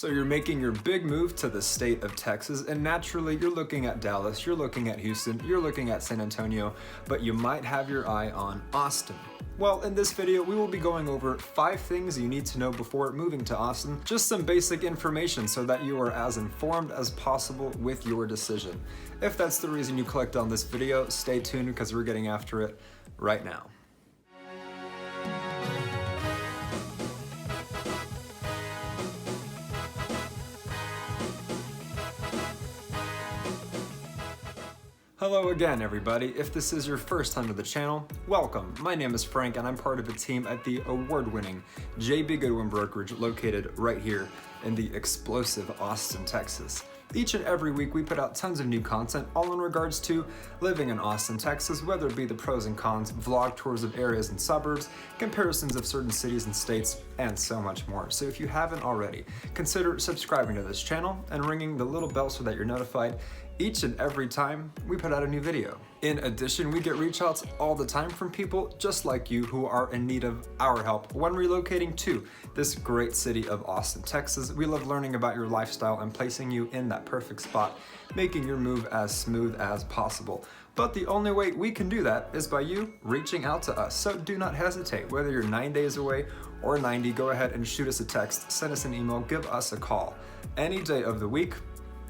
So you're making your big move to the state of Texas, and naturally you're looking at Dallas, you're looking at Houston, you're looking at San Antonio, but you might have your eye on Austin. Well, in this video, we will be going over 5 things you need to know before moving to Austin. Just some basic information so that you are as informed as possible with your decision. If that's the reason you clicked on this video, stay tuned because we're getting after it right now. Hello again, everybody. If this is your first time to the channel, welcome. My name is Frank and I'm part of a team at the award-winning J.B. Goodwin Brokerage located right here in the explosive Austin, Texas. Each and every week we put out tons of new content all in regards to living in Austin, Texas, whether it be the pros and cons, vlog tours of areas and suburbs, comparisons of certain cities and states, and so much more. So if you haven't already, consider subscribing to this channel and ringing the little bell so that you're notified each and every time we put out a new video. In addition, we get reach outs all the time from people just like you who are in need of our help when relocating to this great city of Austin, Texas. We love learning about your lifestyle and placing you in that perfect spot, making your move as smooth as possible. But the only way we can do that is by you reaching out to us. So do not hesitate. Whether you're 9 days away or 90, go ahead and shoot us a text, send us an email, give us a call. Any day of the week,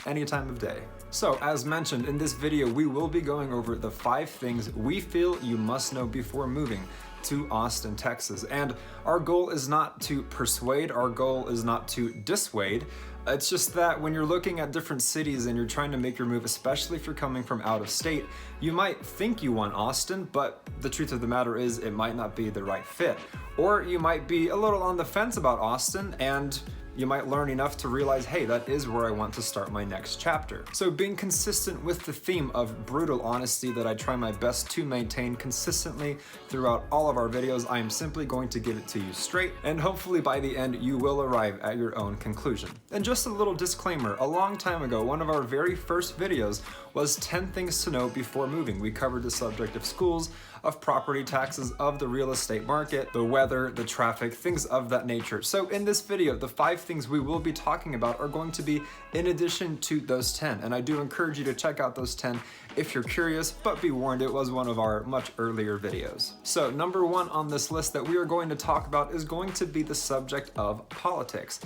any time of day. So as mentioned in this video, we will be going over the 5 things we feel you must know before moving to Austin, Texas. And our goal is not to persuade, our goal is not to dissuade. It's just that when you're looking at different cities and you're trying to make your move, especially if you're coming from out of state, you might think you want Austin, but the truth of the matter is it might not be the right fit. Or you might be a little on the fence about Austin and you might learn enough to realize, hey, that is where I want to start my next chapter. So being consistent with the theme of brutal honesty that I try my best to maintain consistently throughout all of our videos, I am simply going to give it to you straight, and hopefully by the end you will arrive at your own conclusion. And just a little disclaimer, a long time ago, one of our very first videos was 10 things to know before moving. We covered the subject of schools, of property taxes, of the real estate market, the weather, the traffic, things of that nature. So in this video, the 5 things we will be talking about are going to be in addition to those 10. And I do encourage you to check out those 10 if you're curious, but be warned, it was one of our much earlier videos. So number 1 on this list that we are going to talk about is going to be the subject of politics.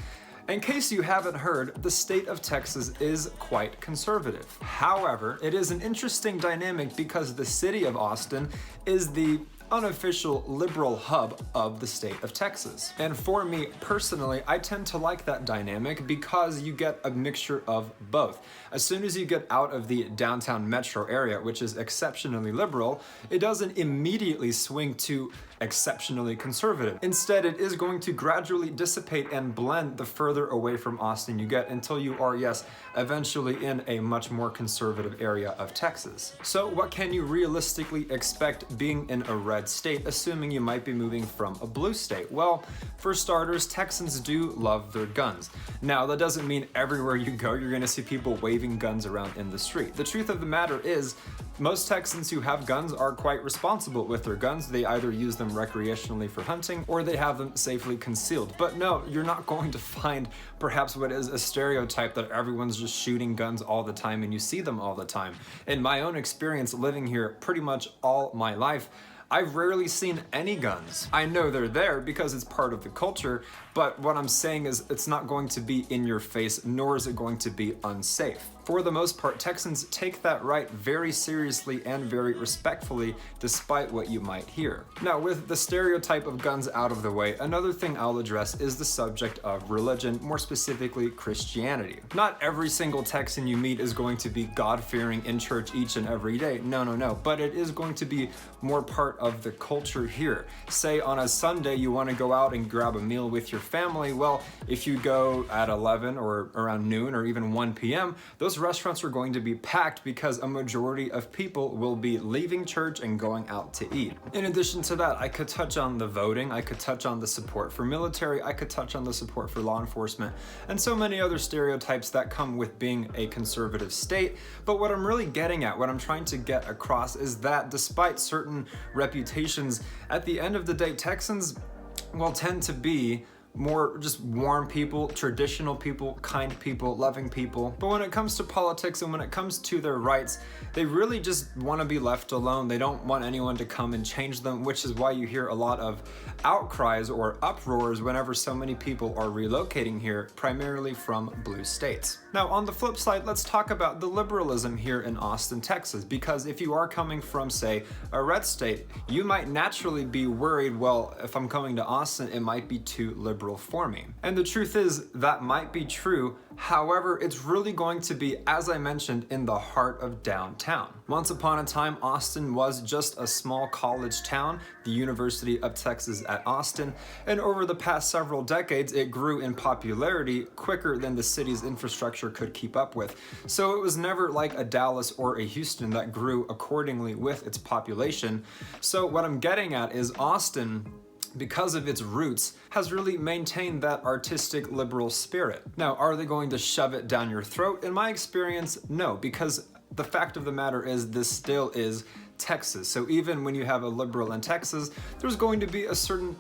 In case you haven't heard, the state of Texas is quite conservative. However, it is an interesting dynamic because the city of Austin is the unofficial liberal hub of the state of Texas. And for me personally, I tend to like that dynamic because you get a mixture of both. As soon as you get out of the downtown metro area, which is exceptionally liberal, it doesn't immediately swing to exceptionally conservative. Instead, it is going to gradually dissipate and blend the further away from Austin you get until you are, yes, eventually in a much more conservative area of Texas. So what can you realistically expect being in a red state, assuming you might be moving from a blue state? Well, for starters, Texans do love their guns. Now, that doesn't mean everywhere you go, you're gonna see people waving guns around in the street. The truth of the matter is, most Texans who have guns are quite responsible with their guns. They either use them recreationally for hunting or they have them safely concealed. But no, you're not going to find perhaps what is a stereotype that everyone's just shooting guns all the time and you see them all the time. In my own experience living here pretty much all my life, I've rarely seen any guns. I know they're there because it's part of the culture, but what I'm saying is it's not going to be in your face, nor is it going to be unsafe. For the most part, Texans take that right very seriously and very respectfully, despite what you might hear. Now, with the stereotype of guns out of the way, another thing I'll address is the subject of religion, more specifically Christianity. Not every single Texan you meet is going to be God-fearing in church each and every day. No, but it is going to be more part of the culture here. Say on a Sunday you want to go out and grab a meal with your family. Well, if you go at 11 or around noon or even 1 p.m., those restaurants are going to be packed because a majority of people will be leaving church and going out to eat. In addition to that, I could touch on the voting, I could touch on the support for military, I could touch on the support for law enforcement, and so many other stereotypes that come with being a conservative state. But what I'm really getting at, what I'm trying to get across is that despite certain reputations, at the end of the day, Texans will tend to be more just warm people, traditional people, kind people, loving people. But when it comes to politics and when it comes to their rights, they really just want to be left alone. They don't want anyone to come and change them, which is why you hear a lot of outcries or uproars whenever so many people are relocating here, primarily from blue states. Now, on the flip side, let's talk about the liberalism here in Austin, Texas, because if you are coming from, say, a red state, you might naturally be worried, well, if I'm coming to Austin, it might be too liberal for me. And the truth is, that might be true. However, it's really going to be, as I mentioned, in the heart of downtown. Once upon a time, Austin was just a small college town, the University of Texas at Austin, and over the past several decades, it grew in popularity quicker than the city's infrastructure could keep up with. So it was never like a Dallas or a Houston that grew accordingly with its population. So what I'm getting at is Austin, because of its roots, has really maintained that artistic liberal spirit. Now, are they going to shove it down your throat? In my experience, no, because the fact of the matter is this still is Texas. So even when you have a liberal in Texas, there's going to be a certain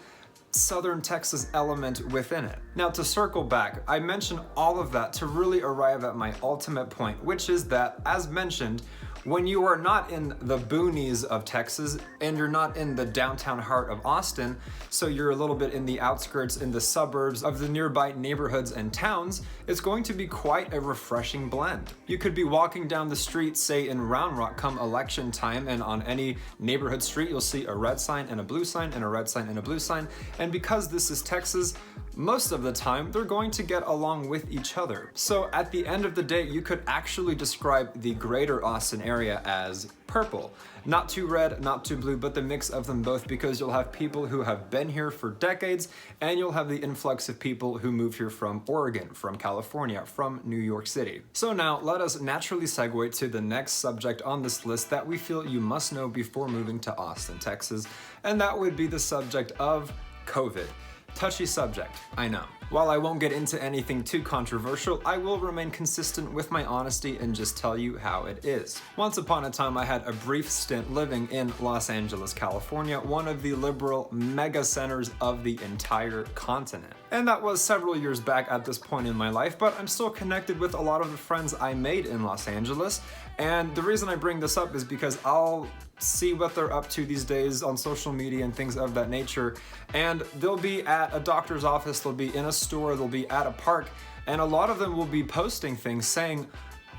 Southern Texas element within it. Now, to circle back, I mentioned all of that to really arrive at my ultimate point, which is that, as mentioned, when you are not in the boonies of Texas and you're not in the downtown heart of Austin, so you're a little bit in the outskirts, in the suburbs of the nearby neighborhoods and towns, it's going to be quite a refreshing blend. You could be walking down the street, say in Round Rock come election time, and on any neighborhood street you'll see a red sign and a blue sign and a red sign and a blue sign, and because this is Texas, most of the time they're going to get along with each other. So at the end of the day, you could actually describe the greater Austin area as purple. Not too red, not too blue, but the mix of them both, because you'll have people who have been here for decades, and you'll have the influx of people who move here from Oregon, from California, from New York City. So now let us naturally segue to the next subject on this list that we feel you must know before moving to Austin, Texas, and that would be the subject of COVID. Touchy subject, I know. While I won't get into anything too controversial, I will remain consistent with my honesty and just tell you how it is. Once upon a time, I had a brief stint living in Los Angeles, California, one of the liberal mega centers of the entire continent. And that was several years back at this point in my life, but I'm still connected with a lot of the friends I made in Los Angeles. And the reason I bring this up is because I'll see what they're up to these days on social media and things of that nature. And they'll be at a doctor's office, they'll be in a store, they'll be at a park, and a lot of them will be posting things saying,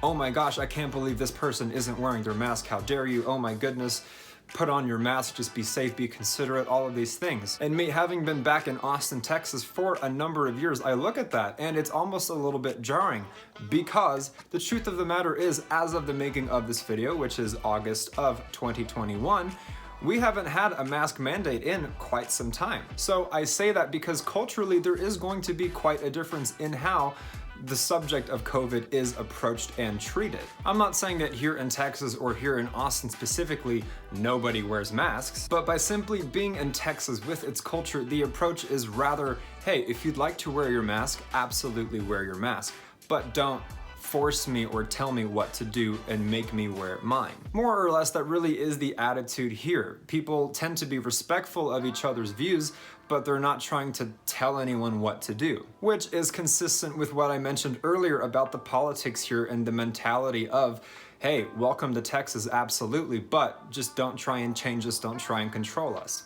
oh my gosh, I can't believe this person isn't wearing their mask. How dare you? Oh my goodness. Put on your mask, just be safe, be considerate, all of these things. And me having been back in Austin, Texas for a number of years, I look at that and it's almost a little bit jarring, because the truth of the matter is, as of the making of this video, which is August of 2021, we haven't had a mask mandate in quite some time. So I say that because culturally there is going to be quite a difference in how the subject of COVID is approached and treated. I'm not saying that here in Texas or here in Austin specifically, nobody wears masks, but by simply being in Texas with its culture, the approach is rather, hey, if you'd like to wear your mask, absolutely wear your mask, but don't force me or tell me what to do and make me wear mine. More or less, that really is the attitude here. People tend to be respectful of each other's views, but they're not trying to tell anyone what to do, which is consistent with what I mentioned earlier about the politics here and the mentality of, hey, welcome to Texas, absolutely, but just don't try and change us, don't try and control us.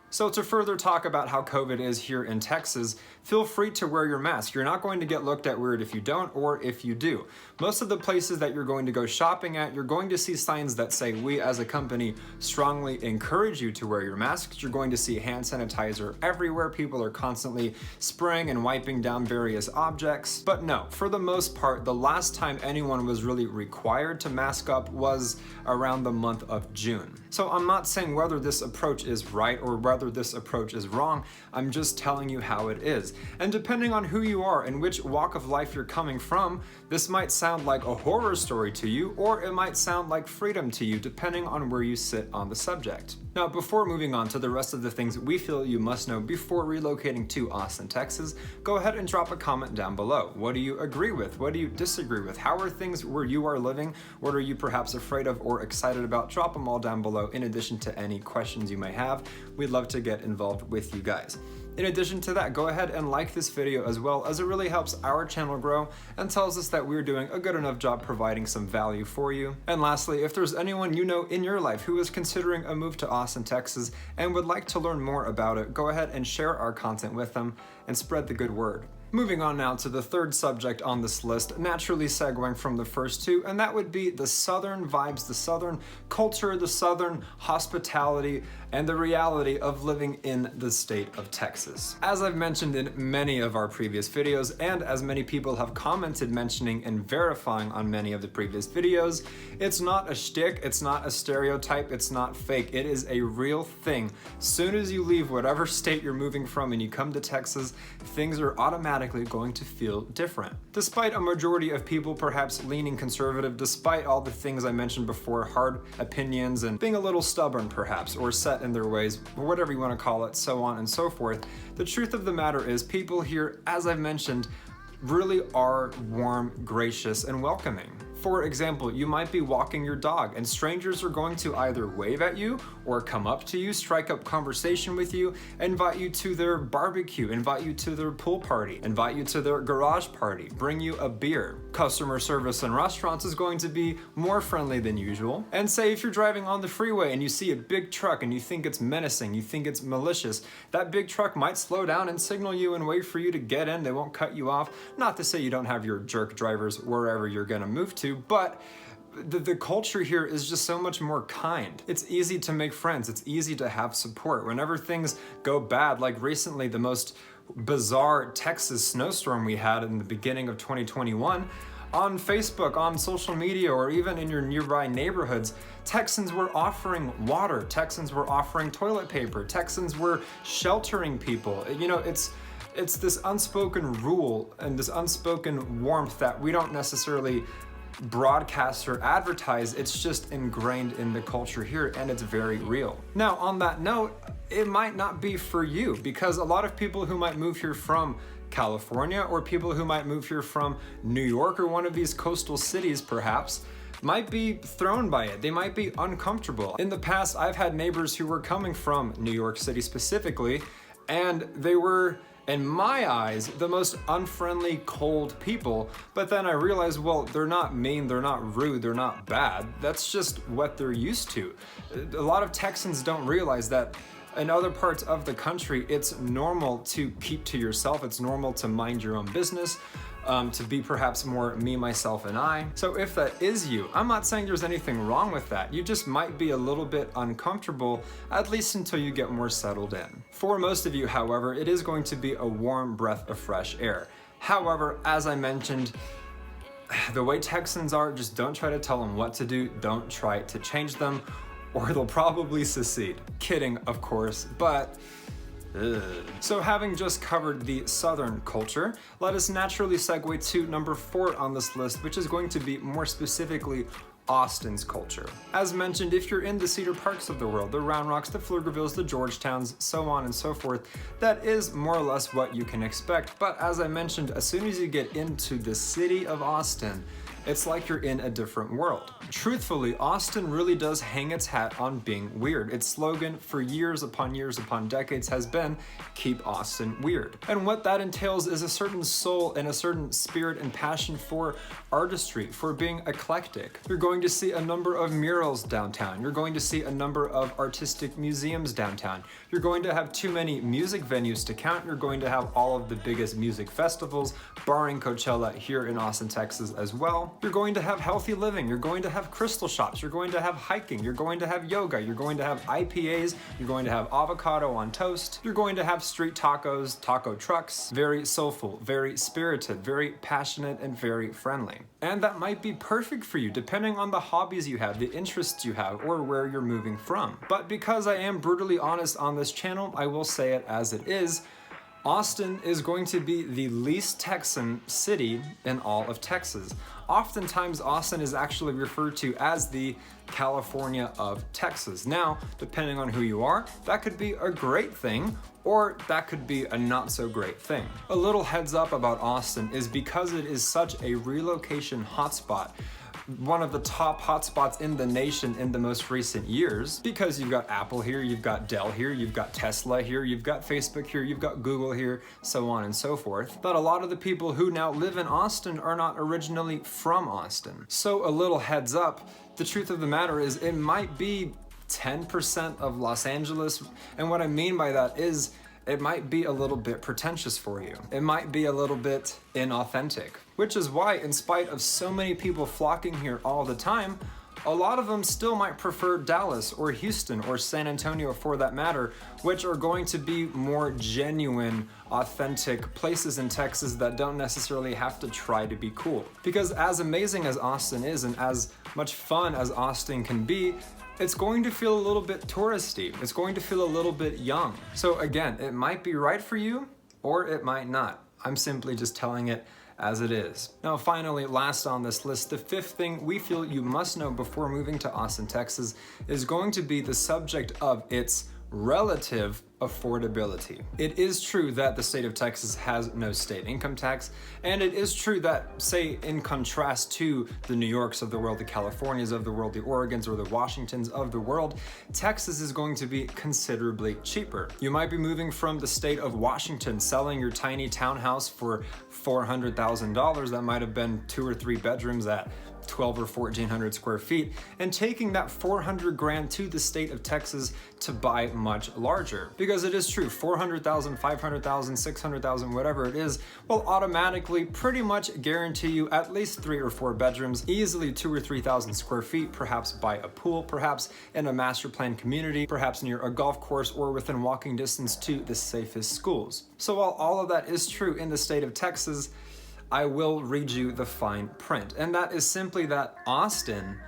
So to further talk about how COVID is here in Texas, feel free to wear your mask. You're not going to get looked at weird if you don't or if you do. Most of the places that you're going to go shopping at, you're going to see signs that say, we as a company strongly encourage you to wear your masks. You're going to see hand sanitizer everywhere. People are constantly spraying and wiping down various objects. But no, for the most part, the last time anyone was really required to mask up was around the month of June. So I'm not saying whether this approach is right or whether this approach is wrong. I'm just telling you how it is. And depending on who you are and which walk of life you're coming from, this might sound like a horror story to you, or it might sound like freedom to you, depending on where you sit on the subject. Now, before moving on to the rest of the things we feel you must know before relocating to Austin, Texas, go ahead and drop a comment down below. What do you agree with? What do you disagree with? How are things where you are living? What are you perhaps afraid of or excited about? Drop them all down below, in addition to any questions you may have. We'd love to get involved with you guys. In addition to that, go ahead and like this video as well, as it really helps our channel grow and tells us that we're doing a good enough job providing some value for you. And lastly, if there's anyone you know in your life who is considering a move to Austin, Texas, and would like to learn more about it, go ahead and share our content with them and spread the good word. Moving on now to the third subject on this list, naturally segueing from the first two, and that would be the Southern vibes, the Southern culture, the Southern hospitality, and the reality of living in the state of Texas. As I've mentioned in many of our previous videos, and as many people have commented mentioning and verifying on many of the previous videos, it's not a shtick, it's not a stereotype, it's not fake, it is a real thing. Soon as you leave whatever state you're moving from and you come to Texas, things are automatically going to feel different. Despite a majority of people perhaps leaning conservative, despite all the things I mentioned before, hard opinions and being a little stubborn perhaps, or set in their ways, or whatever you want to call it, so on and so forth, the truth of the matter is people here, as I've mentioned, really are warm, gracious, and welcoming. For example, you might be walking your dog and strangers are going to either wave at you or come up to you, strike up conversation with you, invite you to their barbecue, invite you to their pool party, invite you to their garage party, bring you a beer. Customer service in restaurants is going to be more friendly than usual. And say if you're driving on the freeway and you see a big truck and you think it's menacing, you think it's malicious, that big truck might slow down and signal you and wait for you to get in. They won't cut you off. Not to say you don't have your jerk drivers wherever you're gonna move to, but the culture here is just so much more kind. It's easy to make friends. It's easy to have support. Whenever things go bad, like recently, the most bizarre Texas snowstorm we had in the beginning of 2021, on Facebook, on social media, or even in your nearby neighborhoods, Texans were offering water, Texans were offering toilet paper, Texans were sheltering people. You know, it's this unspoken rule and this unspoken warmth that we don't necessarily broadcast or advertise. It's just ingrained in the culture here, and it's very real. Now, on that note, it might not be for you, because a lot of people who might move here from California, or people who might move here from New York or one of these coastal cities perhaps, might be thrown by it. They might be uncomfortable. In the past, I've had neighbors who were coming from New York City specifically, and they were, in my eyes, the most unfriendly, cold people. But then I realized, well, they're not mean, they're not rude, they're not bad. That's just what they're used to. A lot of Texans don't realize that in other parts of the country, it's normal to keep to yourself. It's normal to mind your own business, to be perhaps more me, myself, and I. So if that is you, I'm not saying there's anything wrong with that. You just might be a little bit uncomfortable, at least until you get more settled in. For most of you, however, it is going to be a warm breath of fresh air. However, as I mentioned, the way Texans are, just don't try to tell them what to do. Don't try to change them, or they'll probably secede. Kidding, of course, but so having just covered the Southern culture, let us naturally segue to number 4 on this list, which is going to be more specifically Austin's culture. As mentioned, if you're in the Cedar Parks of the world, the Round Rocks, the Pflugervilles, the Georgetowns, so on and so forth, that is more or less what you can expect. But as I mentioned, as soon as you get into the city of Austin, it's like you're in a different world. Truthfully, Austin really does hang its hat on being weird. Its slogan for years upon decades has been, keep Austin weird. And what that entails is a certain soul and a certain spirit and passion for artistry, for being eclectic. You're going to see a number of murals downtown. You're going to see a number of artistic museums downtown. You're going to have too many music venues to count. You're going to have all of the biggest music festivals, barring Coachella here in Austin, Texas as well. You're going to have healthy living. You're going to have crystal shops. You're going to have hiking. You're going to have yoga. You're going to have IPAs. You're going to have avocado on toast. You're going to have street tacos, taco trucks. Very soulful, very spirited, very passionate, and very friendly. And that might be perfect for you depending on the hobbies you have, the interests you have, or where you're moving from. But because I am brutally honest on this channel, I will say it as it is. Austin is going to be the least Texan city in all of Texas. Oftentimes, Austin is actually referred to as the California of Texas. Now, depending on who you are, that could be a great thing, or that could be a not so great thing. A little heads up about Austin is because it is such a relocation hotspot, one of the top hotspots in the nation in the most recent years, because you've got Apple here, you've got Dell here, you've got Tesla here, you've got Facebook here, you've got Google here, so on and so forth. But a lot of the people who now live in Austin are not originally from Austin. So a little heads up, the truth of the matter is it might be 10% of Los Angeles, and what I mean by that is it might be a little bit pretentious for you. It might be a little bit inauthentic, which is why, in spite of so many people flocking here all the time, a lot of them still might prefer Dallas or Houston or San Antonio for that matter, which are going to be more genuine, authentic places in Texas that don't necessarily have to try to be cool. Because as amazing as Austin is and as much fun as Austin can be, it's going to feel a little bit touristy. It's going to feel a little bit young. So again, it might be right for you or it might not. I'm simply just telling it as it is. Now finally, last on this list, the fifth thing we feel you must know before moving to Austin, Texas is going to be the subject of its relative affordability. It is true that the state of Texas has no state income tax, and it is true that, say, in contrast to the New Yorks of the world, the Californias of the world, the Oregons or the Washingtons of the world, Texas is going to be considerably cheaper. You might be moving from the state of Washington, selling your tiny townhouse for $400,000 that might have been 2 or 3 bedrooms at 12 or 1400 square feet, and taking that 400 grand to the state of Texas to buy much larger. Because it is true, 400,000, 500,000, 600,000, whatever it is, will automatically pretty much guarantee you at least 3 or 4 bedrooms, easily 2,000 or 3,000 square feet, perhaps by a pool, perhaps in a master plan community, perhaps near a golf course or within walking distance to the safest schools. So while all of that is true in the state of Texas, I will read you the fine print, and that is simply that Austin,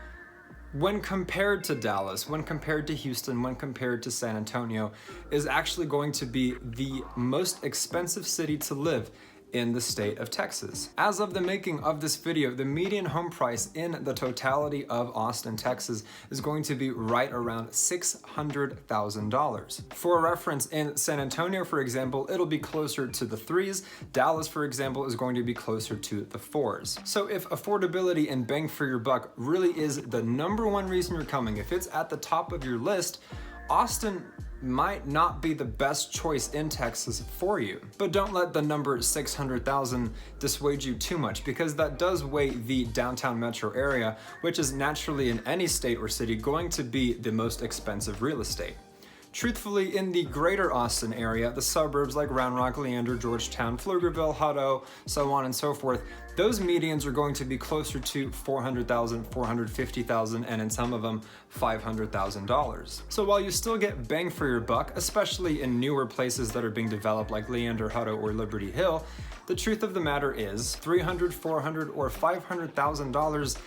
when compared to Dallas, when compared to Houston, when compared to San Antonio, is actually going to be the most expensive city to live in the state of Texas. As of the making of this video, the median home price in the totality of Austin, Texas is going to be right around $600,000. For reference, in San Antonio, for example, it'll be closer to the 3s. Dallas, for example, is going to be closer to the 4s. So if affordability and bang for your buck really is the #1 reason you're coming, if it's at the top of your list, Austin might not be the best choice in Texas for you. But don't let the number 600,000 dissuade you too much, because that does weigh the downtown metro area, which is naturally in any state or city going to be the most expensive real estate. Truthfully, in the greater Austin area, the suburbs like Round Rock, Leander, Georgetown, Pflugerville, Hutto, so on and so forth, those medians are going to be closer to $400,000, $450,000, and in some of them, $500,000. So while you still get bang for your buck, especially in newer places that are being developed like Leander, Hutto, or Liberty Hill, the truth of the matter is $300,000, $400,000, or $500,000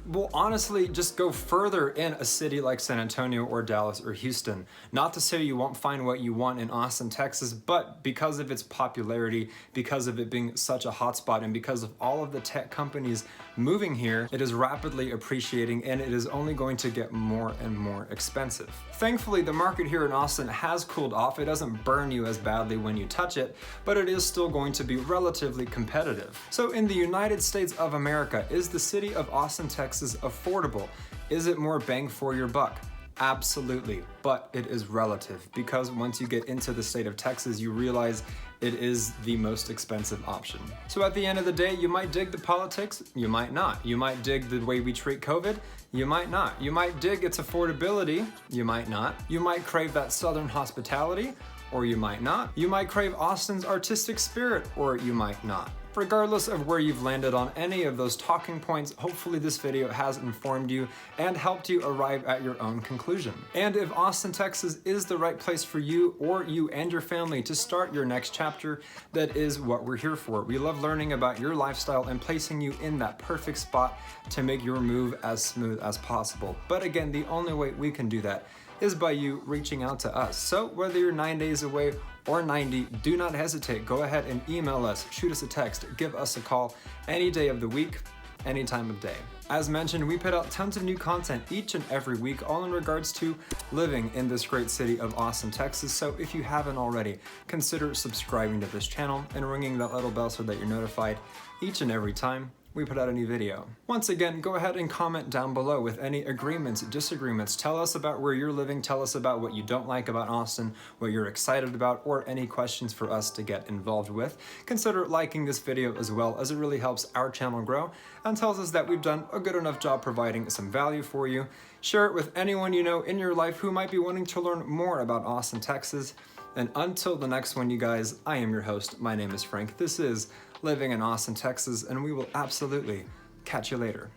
will honestly just go further in a city like San Antonio or Dallas or Houston. Not to say you won't find what you want in Austin, Texas, but because of its popularity, because of it being such a hotspot, and because of all of the tech companies moving here, it is rapidly appreciating, and it is only going to get more and more expensive. Thankfully, the market here in Austin has cooled off. It doesn't burn you as badly when you touch it, but it is still going to be relatively competitive. So in the United States of America, is the city of Austin, Texas affordable? Is it more bang for your buck? Absolutely, but it is relative, because once you get into the state of Texas, you realize it is the most expensive option. So at the end of the day, you might dig the politics, you might not. You might dig the way we treat COVID, you might not. You might dig its affordability, you might not. You might crave that southern hospitality, or you might not. You might crave Austin's artistic spirit, or you might not. Regardless of where you've landed on any of those talking points, hopefully this video has informed you and helped you arrive at your own conclusion. And if Austin, Texas is the right place for you or you and your family to start your next chapter, that is what we're here for. We love learning about your lifestyle and placing you in that perfect spot to make your move as smooth as possible. But again, the only way we can do that is by you reaching out to us. So whether you're 9 days away or 90, do not hesitate. Go ahead and email us, shoot us a text, give us a call any day of the week, any time of day. As mentioned, we put out tons of new content each and every week, all in regards to living in this great city of Austin, Texas. So if you haven't already, consider subscribing to this channel and ringing that little bell so that you're notified each and every time we put out a new video. Once again, go ahead and comment down below with any agreements, disagreements. Tell us about where you're living, tell us about what you don't like about Austin, what you're excited about, or any questions for us to get involved with. Consider liking this video as well, as it really helps our channel grow and tells us that we've done a good enough job providing some value for you. Share it with anyone you know in your life who might be wanting to learn more about Austin, Texas. And until the next one, you guys, I am your host. My name is Frank. This is Living in Austin, Texas, and we will absolutely catch you later.